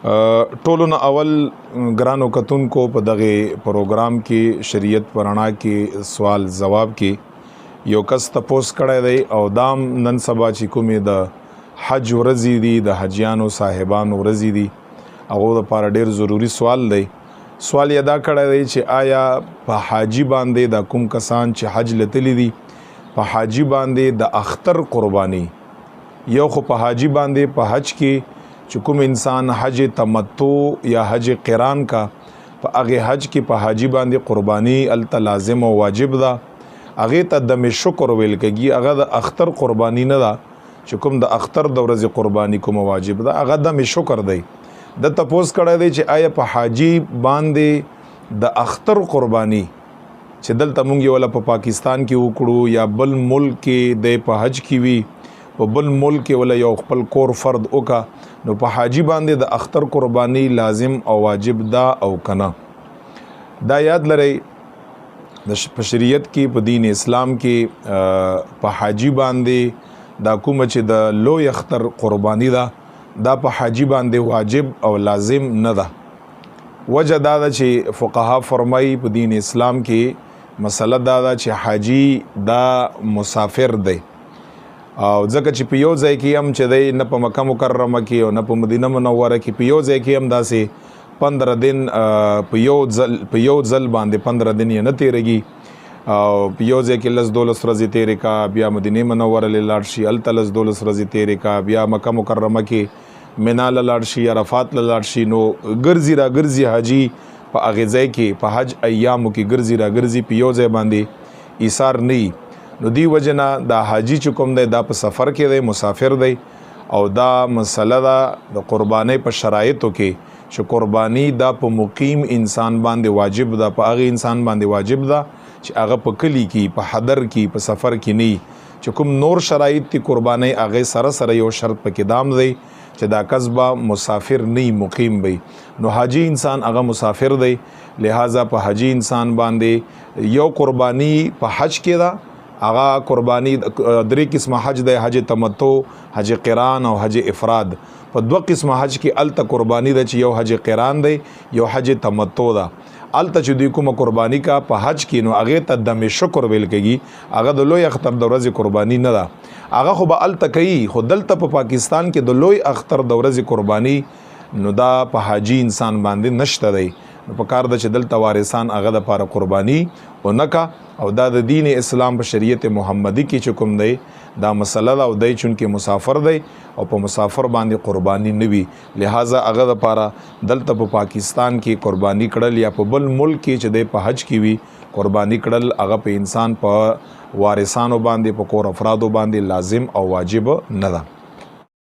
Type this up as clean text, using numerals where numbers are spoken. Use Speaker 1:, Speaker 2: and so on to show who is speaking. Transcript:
Speaker 1: ټولو نه اول ګرانو کتونکو په دغه پروګرام کې شریعت پرانا کې سوال جواب کې یو کس تپوس کړی دی او دام نن سبا چې کومې د حج ورځې دي د حجیانو صاحبانو ورځې دي هغو دپاره ډېر ضروري سوال دی. سوال یې دا کړی دی چې آیا په حاجي باندې د کوم کسان چې حج لتلی دي په حاجي باندې د اختر قرباني یو خو په حاجي باندې په حج کې چې کوم انسان حج تمتع یا حج قران کا په هغه حج کې په حاجي باندې قرباني الته لازم او واجب ده. هغه ته د شکر ویل کېږي. هغه د اختر قرباني نه ده چې کوم د اختر د ورځې قرباني کوم واجب ده هغه د شکر دی. د تپوس کړی دی چې آیا په حاجي باندې د اختر قرباني چې دلته مونږ یې ولا په پاکستان کې وکړو یا بل ملک کې د په حج کې وي په بل ملک کې ولا یو خپل کور فرد وکا نو په حاجی باندې د اختر قرباني لازم او واجب ده او کنه. دا یاد لرئ د شریعت کې په دین اسلام کې په حاجی باندې دا کوم چې د لوی اختر قرباني ده دا په حاجی باندې واجب او لازم نه ده. وجه دا ده چې فقها فرمایي په دین اسلام کې مسله دا ده چې حاجی دا مسافر دی او ځکه چې په یو ځای کې هم چې دی نه په مکه مکرمه کې او نه په مدینه منوره کې په یو ځای کې هم داسې 15 دن په یو ځل باندې 15 دن یې نه تېرېږي او په یو ځای کې 10-12 ورځې تېرې کا بیا مدینه منوره له لاړ شي هلته 10-12 ورځې تېرې کا بیا مکه مکرمه کې منا له لاړ شي عرفات له لاړ شي نو ګرځي را ګرځي حاجي په هغې ځای کې په حج ایامو کې ګرځي را ګرځي په یو ځای باندې ایثار نه وي. نو دی وجنه دا حاجی چې کوم دی دا په سفر کې دی مسافر دی او دا مسله ده د قربانۍ په شرایطو کې چې قرباني دا په مقیم انسان باندې واجب ده په هغه انسان باندې واجب ده چې هغه په کلی کې په حضر کې په سفر کې نه چې کوم نور شرایط دي قربانۍ هغه سره یو شرط پکې دام دی چې دا کسبه مسافر نه مقیم وي. نو حاجی انسان هغه مسافر دی لہذا په حاجی انسان باندې یو قرباني په حج کې ده هغه قرباني 3 قسمه حج دی حج تمتع حج قران او حج افراد. په 2 قسمه حج کې الته قرباني ده چې یو حج قران دی یو حج تمتع ده. الته چې دوی کومه قرباني کا په حج کې نو هغه ته د شکر ویل کېږي هغه د لوی اختر د ورځې قرباني نه ده. هغه خو به الته کوي خو دلته په پاکستان کې د لوی اختر د ورځې قرباني نو دا په حاجی انسان باندې نشته دی. نو په کار ده چې دلته وارثان هغه د پاره قرباني ونکا او دا د دین اسلام په شریعت محمدي کې چې کوم دی دا مسله ده او دی چونکې مسافر دی او په مسافر باندې قرباني نه وي لہذا هغه د پاره دلته په پاکستان کې قرباني کړل یا په بل ملک کې چې دی په حج کې وي قرباني کړل هغه په انسان په وارثانو باندې په کور افرادو باندې لازم او واجب نه ده.